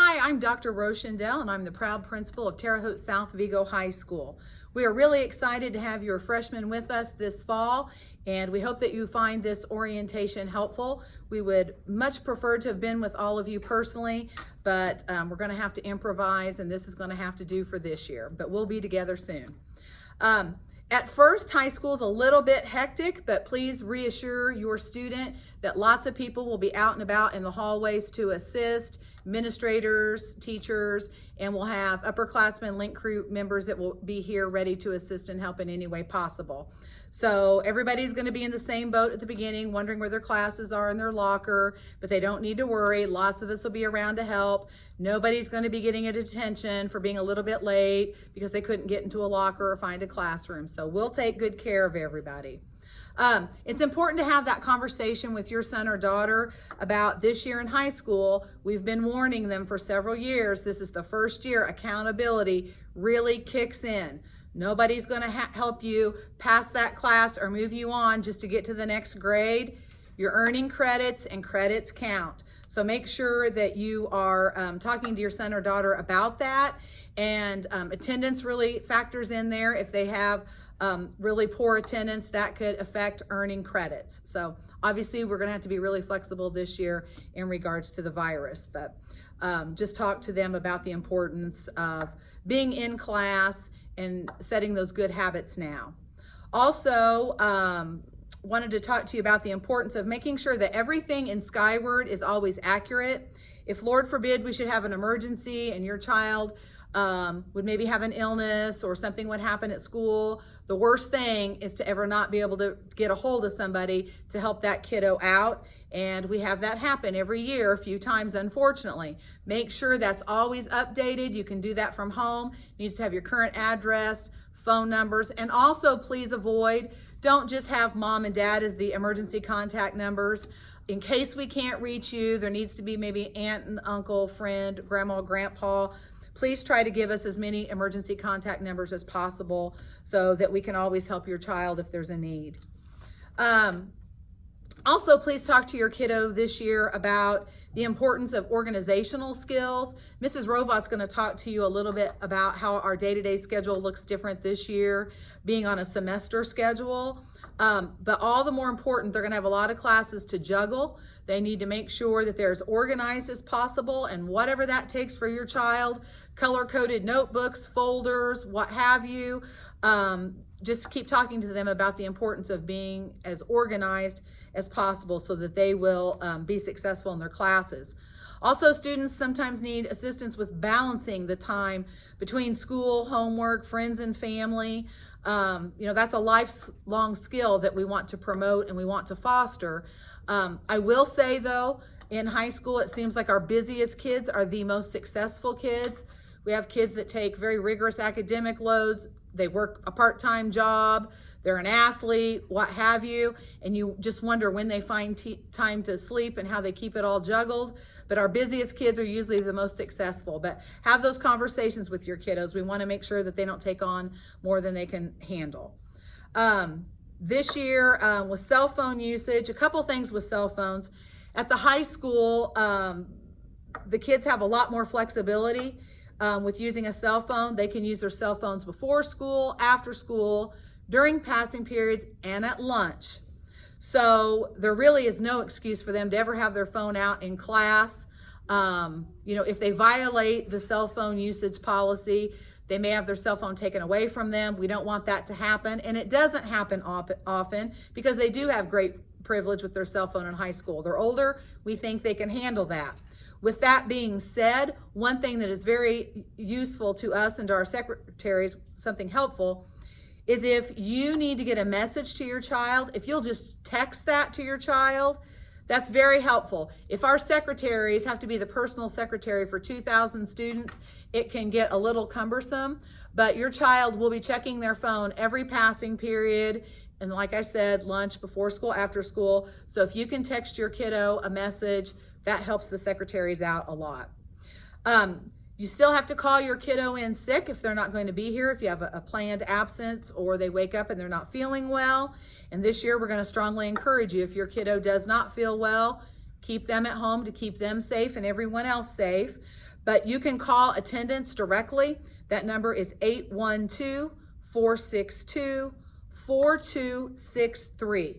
Hi, I'm Dr. Rose Shindell, and I'm the proud principal of Terre Haute South Vigo High School. We are really excited to have your freshmen with us this fall, and we hope that you find this orientation helpful. We would much prefer to have been with all of you personally, but we're going to have to improvise, and this is going to have to do for this year, but we'll be together soon. At first, high school is a little bit hectic, but please reassure your student that lots of people will be out and about in the hallways to assist, administrators, teachers, and we'll have upperclassmen, link crew members that will be here ready to assist and help in any way possible. So everybody's going to be in the same boat at the beginning, wondering where their classes are in their locker, but they don't need to worry. Lots of us will be around to help. Nobody's going to be getting a detention for being a little bit late because they couldn't get into a locker or find a classroom. So we'll take good care of everybody. It's important to have that conversation with your son or daughter about this year in high school. We've been warning them for several years. This is the first year accountability really kicks in. Nobody's going to help you pass that class or move you on just to get to the next grade. You're earning credits, and credits count. So make sure that you are talking to your son or daughter about that. And attendance really factors in there. If they have really poor attendance, that could affect earning credits. So obviously we're going to have to be really flexible this year in regards to the virus, but just talk to them about the importance of being in class and setting those good habits now. Also, wanted to talk to you about the importance of making sure that everything in Skyward is always accurate. If, Lord forbid, we should have an emergency and your child would maybe have an illness or something would happen at school, the worst thing is to ever not be able to get a hold of somebody to help that kiddo out. And we have that happen every year, a few times, unfortunately. Make sure that's always updated. You can do that from home. You need to have your current address, phone numbers, and also please don't just have mom and dad as the emergency contact numbers. In case we can't reach you, there needs to be maybe aunt and uncle, friend, grandma, grandpa. Please try to give us as many emergency contact numbers as possible so that we can always help your child if there's a need. Also, please talk to your kiddo this year about the importance of organizational skills. Mrs. Rovat's going to talk to you a little bit about how our day-to-day schedule looks different this year, being on a semester schedule. But all the more important, they're going to have a lot of classes to juggle. They need to make sure that they're as organized as possible, and whatever that takes for your child, color-coded notebooks, folders, what have you. Just keep talking to them about the importance of being as organized as possible so that they will be successful in their classes. Also, students sometimes need assistance with balancing the time between school, homework, friends, and family. That's a lifelong skill that we want to promote and we want to foster. I will say, though, in high school, it seems like our busiest kids are the most successful kids. We have kids that take very rigorous academic loads. They work a part-time job. They're an athlete, what have you, and you just wonder when they find time to sleep and how they keep it all juggled. But our busiest kids are usually the most successful. But have those conversations with your kiddos. We want to make sure that they don't take on more than they can handle. This year, with cell phone usage, a couple things with cell phones. At the high school, the kids have a lot more flexibility with using a cell phone. They can use their cell phones before school, after school, during passing periods, and at lunch. So there really is no excuse for them to ever have their phone out in class. If they violate the cell phone usage policy, they may have their cell phone taken away from them. We don't want that to happen. And it doesn't happen often because they do have great privilege with their cell phone in high school. They're older. We think they can handle that. With that being said, one thing that is very useful to us and to our secretaries, something helpful, is if you need to get a message to your child, if you'll just text that to your child, that's very helpful. If our secretaries have to be the personal secretary for 2,000 students, it can get a little cumbersome, but your child will be checking their phone every passing period. And like I said, lunch, before school, after school. So if you can text your kiddo a message, that helps the secretaries out a lot. You still have to call your kiddo in sick if they're not going to be here, if you have a planned absence or they wake up and they're not feeling well. And this year we're going to strongly encourage you, if your kiddo does not feel well, keep them at home to keep them safe and everyone else safe. But you can call attendance directly. That number is 812-462-4263.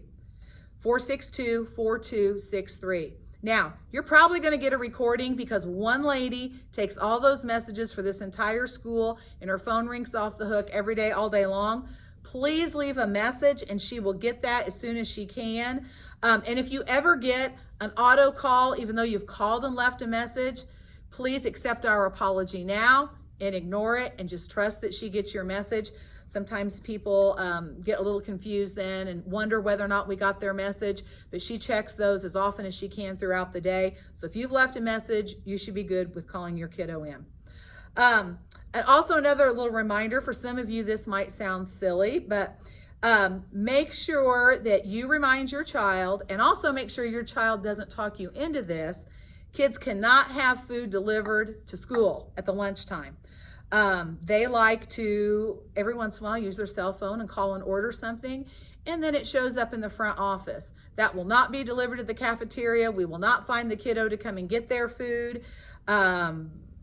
462-4263. Now, you're probably going to get a recording because one lady takes all those messages for this entire school and her phone rings off the hook every day, all day long. Please leave a message and she will get that as soon as she can. And if you ever get an auto call, even though you've called and left a message, please accept our apology now and ignore it and just trust that she gets your message. Sometimes people get a little confused then and wonder whether or not we got their message, but she checks those as often as she can throughout the day. So if you've left a message, you should be good with calling your kiddo in. And also another little reminder, for some of you this might sound silly, but make sure that you remind your child, and also make sure your child doesn't talk you into this. Kids cannot have food delivered to school at the lunchtime. They like to, every once in a while, use their cell phone and call and order something, and then it shows up in the front office. That will not be delivered at the cafeteria. We will not find the kiddo to come and get their food.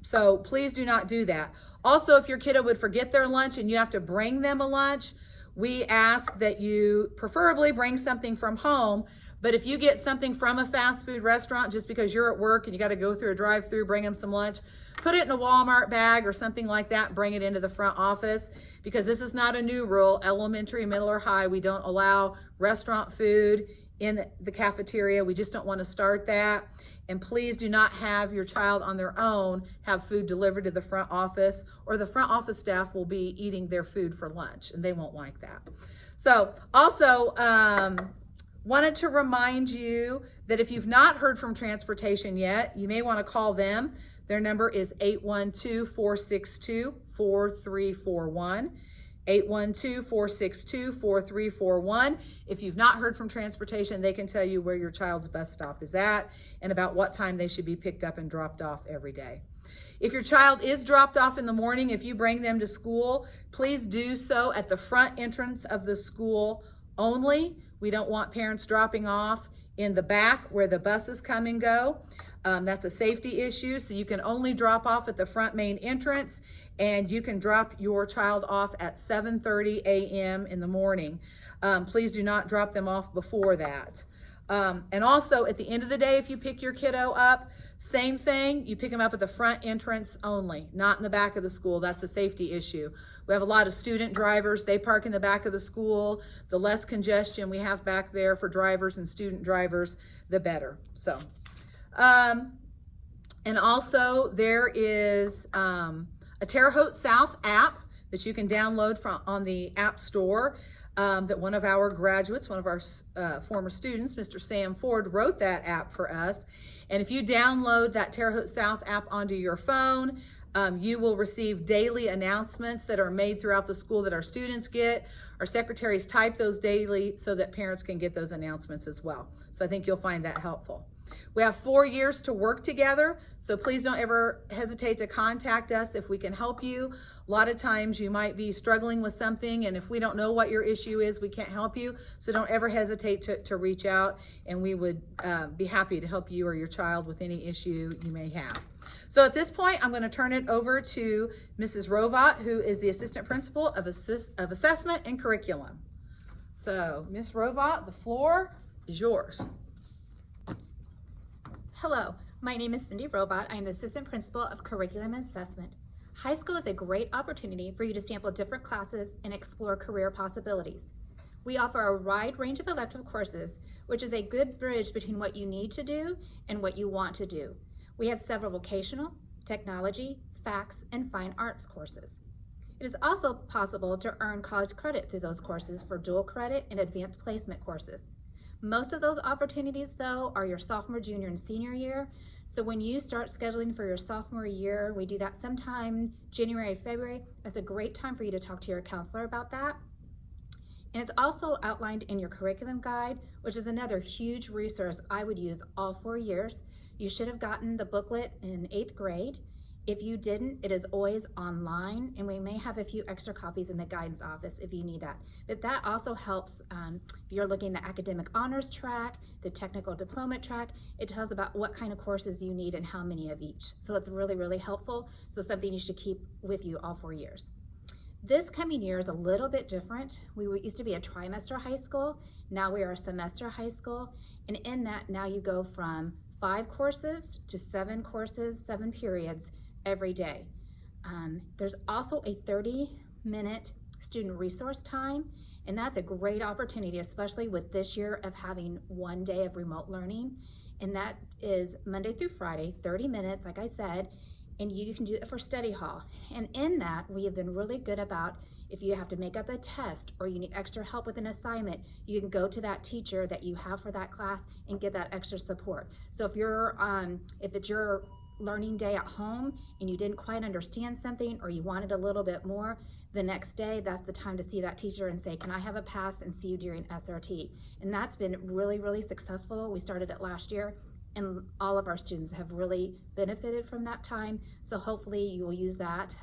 So please do not do that. Also, if your kiddo would forget their lunch and you have to bring them a lunch, we ask that you preferably bring something from home. But if you get something from a fast food restaurant just because you're at work and you got to go through a drive-through, bring them some lunch, put it in a Walmart bag or something like that and bring it into the front office, because this is not a new rule. Elementary, middle, or high, we don't allow restaurant food in the cafeteria. We just don't want to start that. And please do not have your child on their own have food delivered to the front office, or the front office staff will be eating their food for lunch and they won't like that. So also, wanted to remind you that if you've not heard from transportation yet, you may want to call them. Their number is 812-462-4341. 812-462-4341. If you've not heard from transportation, they can tell you where your child's bus stop is at and about what time they should be picked up and dropped off every day. If your child is dropped off in the morning, if you bring them to school, please do so at the front entrance of the school only. We don't want parents dropping off in the back where the buses come and go. That's a safety issue, so you can only drop off at the front main entrance, and you can drop your child off at 7:30 a.m. in the morning. Please do not drop them off before that. And also at the end of the day, if you pick your kiddo up, same thing, you pick them up at the front entrance only, not in the back of the school. That's a safety issue. We have a lot of student drivers. They park in the back of the school. The less congestion we have back there for drivers and student drivers, the better. So, and also there is a Terre Haute South app that you can download from on the App Store. That one of our graduates, one of our former students, Mr. Sam Ford, wrote that app for us. And if you download that Terre Haute South app onto your phone, you will receive daily announcements that are made throughout the school that our students get. Our secretaries type those daily so that parents can get those announcements as well. So I think you'll find that helpful. We have 4 years to work together, so please don't ever hesitate to contact us if we can help you. A lot of times you might be struggling with something, and if we don't know what your issue is, we can't help you. So don't ever hesitate to reach out, and we would be happy to help you or your child with any issue you may have. So at this point, I'm going to turn it over to Mrs. Rovat, who is the Assistant Principal of Assessment and Curriculum. So Ms. Rovat, the floor is yours. Hello, my name is Cindy Rovat. I am the Assistant Principal of Curriculum and Assessment. High school is a great opportunity for you to sample different classes and explore career possibilities. We offer a wide range of elective courses, which is a good bridge between what you need to do and what you want to do. We have several vocational, technology, FACS, and fine arts courses. It is also possible to earn college credit through those courses for dual credit and advanced placement courses. Most of those opportunities, though, are your sophomore, junior, and senior year. So when you start scheduling for your sophomore year, we do that sometime January, February. That's a great time for you to talk to your counselor about that. And it's also outlined in your curriculum guide, which is another huge resource I would use all 4 years. You should have gotten the booklet in 8th grade. If you didn't, it is always online, and we may have a few extra copies in the guidance office if you need that. But that also helps if you're looking at the academic honors track, the technical diploma track. It tells about what kind of courses you need and how many of each. So it's really, really helpful. So something you should keep with you all 4 years. This coming year is a little bit different. We used to be a trimester high school. Now we are a semester high school. And in that, now you go from 5 courses to 7 courses, 7 periods every day. There's also a 30-minute student resource time, and that's a great opportunity, especially with this year of having 1 day of remote learning. And that is Monday through Friday, 30 minutes, like I said, and you can do it for study hall. And in that, we have been really good about if you have to make up a test or you need extra help with an assignment, you can go to that teacher that you have for that class and get that extra support. So if it's your learning day at home and you didn't quite understand something or you wanted a little bit more, the next day, that's the time to see that teacher and say, can I have a pass and see you during SRT? And that's been really, really successful. We started it last year, and all of our students have really benefited from that time. So hopefully you will use that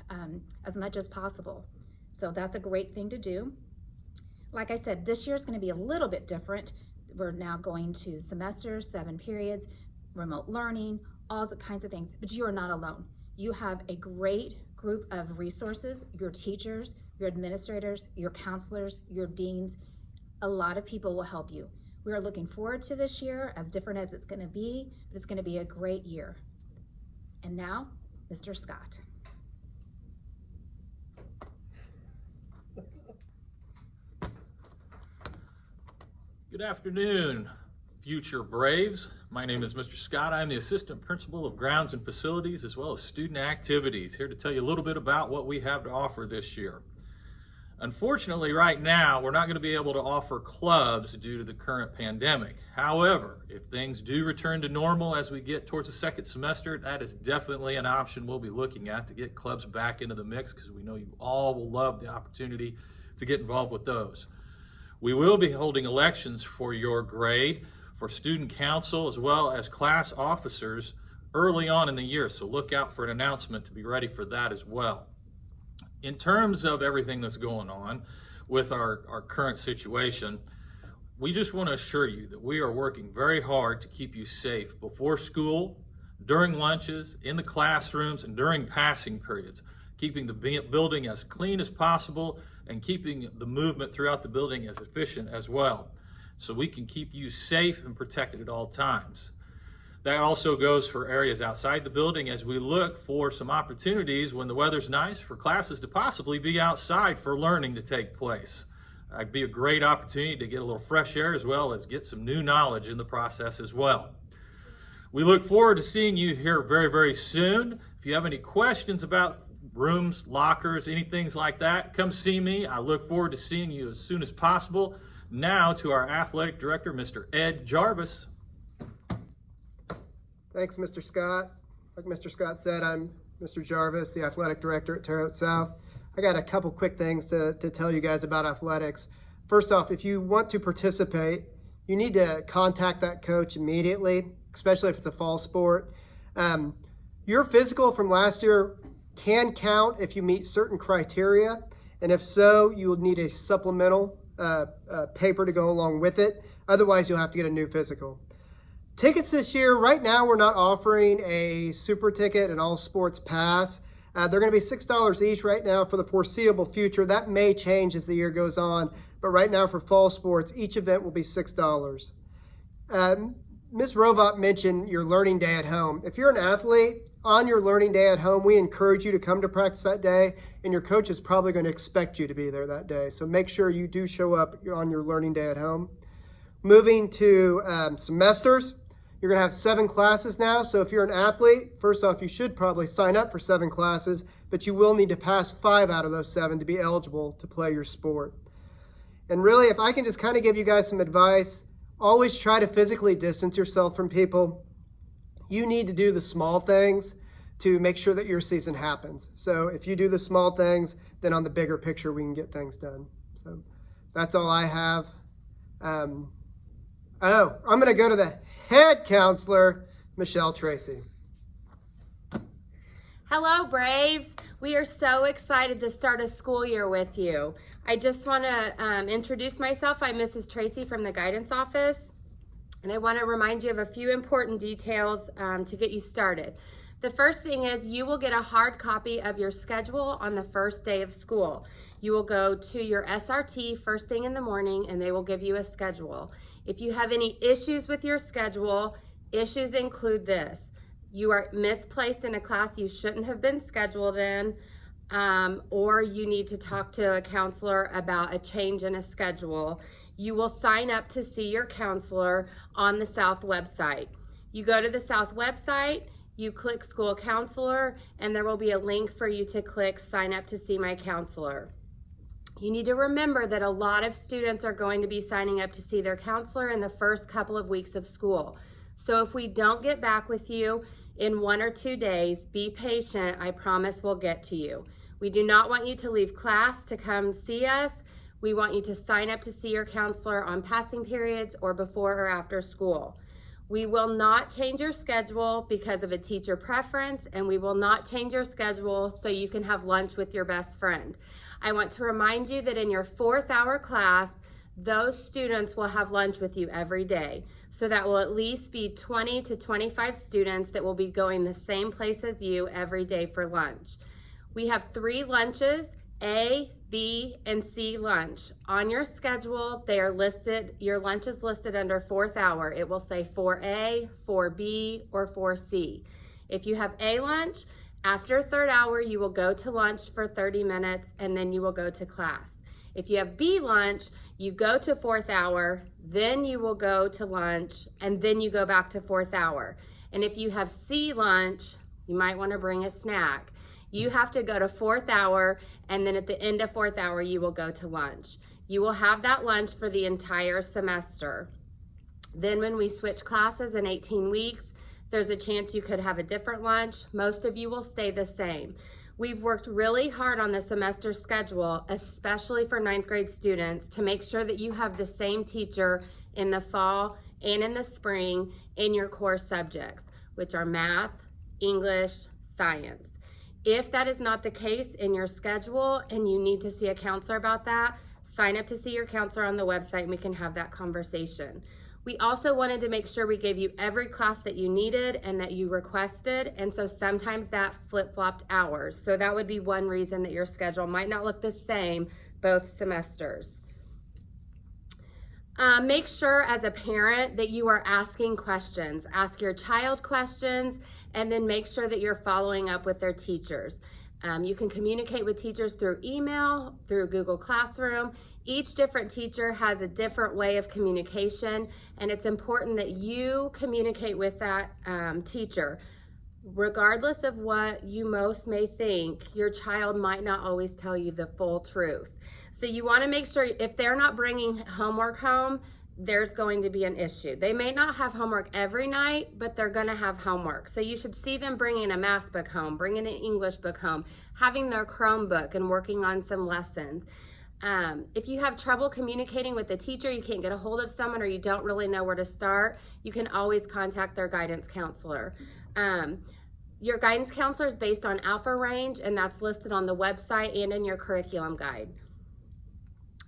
as much as possible. So that's a great thing to do. Like I said, this year is going to be a little bit different. We're now going to semesters, 7 periods, remote learning, all kinds of things, but you are not alone. You have a great group of resources, your teachers, your administrators, your counselors, your deans. A lot of people will help you. We are looking forward to this year, as different as it's going to be, but it's going to be a great year. And now, Mr. Scott. Good afternoon, future Braves. My name is Mr. Scott. I'm the Assistant Principal of Grounds and Facilities as well as Student Activities, here to tell you a little bit about what we have to offer this year. Unfortunately, right now, we're not going to be able to offer clubs due to the current pandemic. However, if things do return to normal as we get towards the second semester, that is definitely an option we'll be looking at to get clubs back into the mix, because we know you all will love the opportunity to get involved with those. We will be holding elections for your grade, for student council, as well as class officers early on in the year, so look out for an announcement to be ready for that as well. In terms of everything that's going on with our current situation, we just want to assure you that we are working very hard to keep you safe before school, during lunches, in the classrooms, and during passing periods, keeping the building as clean as possible and keeping the movement throughout the building as efficient as well, so we can keep you safe and protected at all times. That also goes for areas outside the building as we look for some opportunities when the weather's nice for classes to possibly be outside for learning to take place. It'd be a great opportunity to get a little fresh air as well as get some new knowledge in the process as well. We look forward to seeing you here very, very soon. If you have any questions about rooms, lockers, anything like that, come see me. I look forward to seeing you as soon as possible. Now to our athletic director, Mr. Ed Jarvis. Thanks, Mr. Scott. Like Mr. Scott said, I'm Mr. Jarvis, the athletic director at Terre Haute South. I got a couple quick things to tell you guys about athletics. First off, if you want to participate, you need to contact that coach immediately, especially if it's a fall sport. Your physical from last year can count if you meet certain criteria, and if so, you will need a supplemental paper to go along with it. Otherwise, you'll have to get a new physical. Tickets this year, right now we're not offering a super ticket, an all sports pass. They're going to be $6 each right now for the foreseeable future. That may change as the year goes on, but right now for fall sports, each event will be $6. Ms. Rovat mentioned your learning day at home. If you're an athlete, on your learning day at home, we encourage you to come to practice that day, and your coach is probably going to expect you to be there that day. So make sure you do show up on your learning day at home. Moving to semesters, you're going to have 7 classes now. So if you're an athlete, first off, you should probably sign up for 7 classes, but you will need to pass 5 out of those 7 to be eligible to play your sport. And really, if I can just kind of give you guys some advice, always try to physically distance yourself from people. You need to do the small things to make sure that your season happens. So if you do the small things, then on the bigger picture, we can get things done. So that's all I have. I'm going to go to the head counselor, Michelle Tracy. Hello, Braves. We are so excited to start a school year with you. I just want to introduce myself. I'm Mrs. Tracy from the guidance office, and I want to remind you of a few important details to get you started. The first thing is you will get a hard copy of your schedule on the first day of school. You will go to your SRT first thing in the morning, and they will give you a schedule. If you have any issues with your schedule, issues include this. You are misplaced in a class you shouldn't have been scheduled in, or you need to talk to a counselor about a change in a schedule. You will sign up to see your counselor on the South website. You go to the South website, you click School Counselor, and there will be a link for you to click Sign Up to See My Counselor. You need to remember that a lot of students are going to be signing up to see their counselor in the first couple of weeks of school. So if we don't get back with you in 1 or 2 days, be patient. I promise we'll get to you. We do not want you to leave class to come see us. We want you to sign up to see your counselor on passing periods or before or after school. We will not change your schedule because of a teacher preference, and we will not change your schedule so you can have lunch with your best friend. I want to remind you that in your 4th hour class, those students will have lunch with you every day. So that will at least be 20 to 25 students that will be going the same place as you every day for lunch. We have 3 lunches, A, B, and C lunch. On your schedule, they are listed, your lunch is listed under 4th hour. It will say 4A, 4B, or 4C. If you have A lunch, after 3rd hour, you will go to lunch for 30 minutes and then you will go to class. If you have B lunch, you go to 4th hour, then you will go to lunch, and then you go back to 4th hour. And if you have C lunch, you might want to bring a snack. You have to go to 4th hour, and then at the end of 4th hour, you will go to lunch. You will have that lunch for the entire semester. Then when we switch classes in 18 weeks, there's a chance you could have a different lunch. Most of you will stay the same. We've worked really hard on the semester schedule, especially for 9th grade students, to make sure that you have the same teacher in the fall and in the spring in your core subjects, which are math, English, science. If that is not the case in your schedule and you need to see a counselor about that, sign up to see your counselor on the website and we can have that conversation. We also wanted to make sure we gave you every class that you needed and that you requested, and so sometimes that flip-flopped hours. So that would be one reason that your schedule might not look the same both semesters. Make sure as a parent that you are asking questions. Ask your child questions, and then make sure that you're following up with their teachers. You can communicate with teachers through email, through Google Classroom. Each different teacher has a different way of communication, and it's important that you communicate with that teacher. Regardless of what you most may think, your child might not always tell you the full truth. So you want to make sure if they're not bringing homework home, there's going to be an issue. They may not have homework every night, but they're going to have homework. So you should see them bringing a math book home, bringing an English book home, having their Chromebook and working on some lessons. If you have trouble communicating with the teacher, you can't get a hold of someone, or you don't really know where to start, you can always contact their guidance counselor. Your guidance counselor is based on Alpha Range, and that's listed on the website and in your curriculum guide.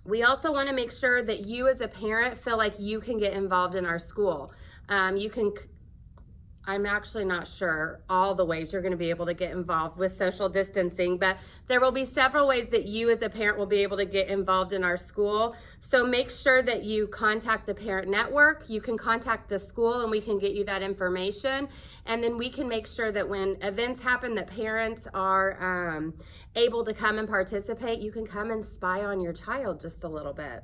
We also want to make sure that you as a parent feel like you can get involved in our school. I'm actually not sure all the ways you're going to be able to get involved with social distancing, but there will be several ways that you as a parent will be able to get involved in our school. So make sure that you contact the parent network. You can contact the school and we can get you that information. And then we can make sure that when events happen that parents are able to come and participate, you can come and spy on your child just a little bit.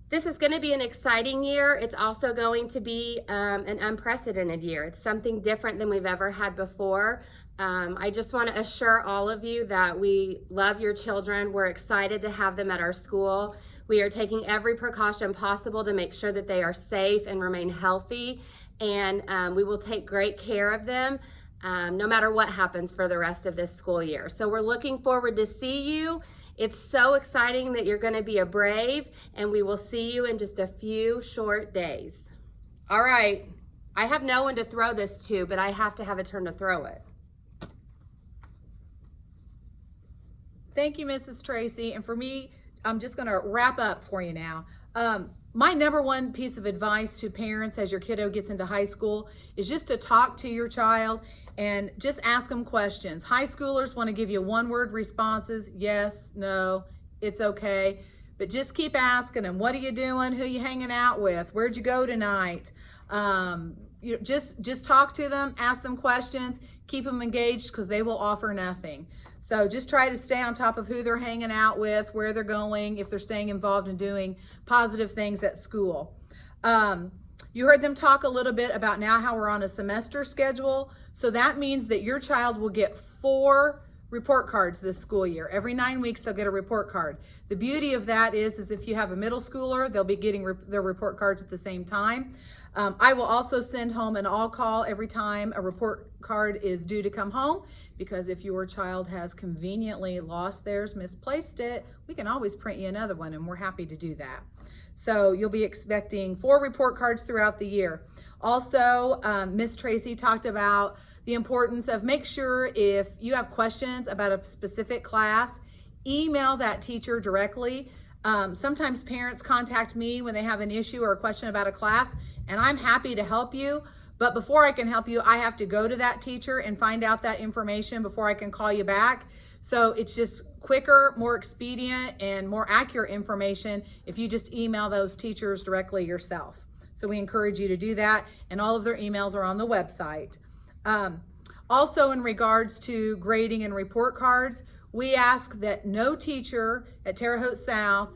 This is going to be an exciting year. It's also going to be an unprecedented year. It's something different than we've ever had before. I just want to assure all of you that we love your children. We're excited to have them at our school. We are taking every precaution possible to make sure that they are safe and remain healthy, and we will take great care of them no matter what happens for the rest of this school year. So we're looking forward to see you. It's so exciting that you're going to be a Brave, and we will see you in just a few short days. All right, I have no one to throw this to, but I have to have a turn to throw it. Thank you, Mrs. Tracy. And for me, I'm just going to wrap up for you now. My number one piece of advice to parents as your kiddo gets into high school is just to talk to your child and just ask them questions. High schoolers want to give you one-word responses, yes, no, it's okay. But just keep asking them, what are you doing? Who are you hanging out with? Where'd you go tonight? Just talk to them, ask them questions, keep them engaged because they will offer nothing. So just try to stay on top of who they're hanging out with, where they're going, if they're staying involved in doing positive things at school. You heard them talk a little bit about now how we're on a semester schedule. So that means that your child will get 4 report cards this school year. Every 9 weeks, they'll get a report card. The beauty of that is if you have a middle schooler, they'll be getting their report cards at the same time. I will also send home an all-call every time a report card is due to come home, because if your child has conveniently lost theirs, misplaced it, we can always print you another one, and we're happy to do that. So you'll be expecting 4 report cards throughout the year. Also, Miss Tracy talked about the importance of make sure if you have questions about a specific class, email that teacher directly. Sometimes parents contact me when they have an issue or a question about a class, and I'm happy to help you. But before I can help you, I have to go to that teacher and find out that information before I can call you back. So it's just quicker, more expedient, and more accurate information if you just email those teachers directly yourself. So we encourage you to do that, and all of their emails are on the website. Also, in regards to grading and report cards, we ask that no teacher at Terre Haute South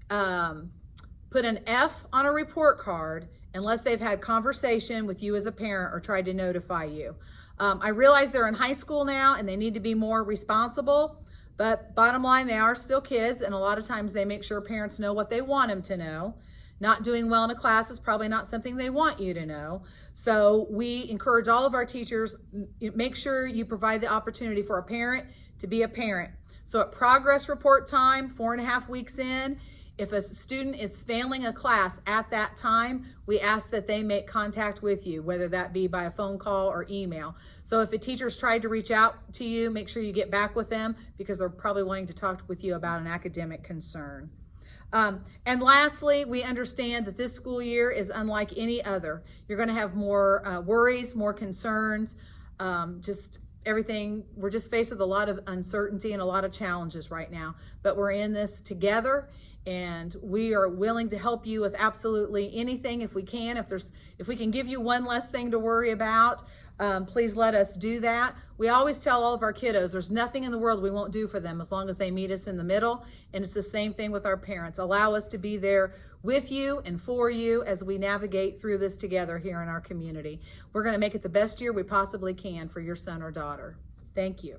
put an F on a report card unless they've had conversation with you as a parent or tried to notify you. I realize they're in high school now and they need to be more responsible, but bottom line, they are still kids, and a lot of times they make sure parents know what they want them to know. Not doing well in a class is probably not something they want you to know. So we encourage all of our teachers, make sure you provide the opportunity for a parent to be a parent. So at progress report time, 4.5 weeks in, if a student is failing a class at that time, we ask that they make contact with you, whether that be by a phone call or email. So if a teacher's tried to reach out to you, make sure you get back with them, because they're probably wanting to talk with you about an academic concern. And lastly, we understand that this school year is unlike any other. You're going to have more worries, more concerns, just everything. We're just faced with a lot of uncertainty and a lot of challenges right now, but we're in this together, and we are willing to help you with absolutely anything if we can. If we can give you one less thing to worry about, please let us do that. We always tell all of our kiddos there's nothing in the world we won't do for them as long as they meet us in the middle, and it's the same thing with our parents. Allow us to be there with you and for you as we navigate through this together here in our community. We're going to make it the best year we possibly can for your son or daughter. Thank you.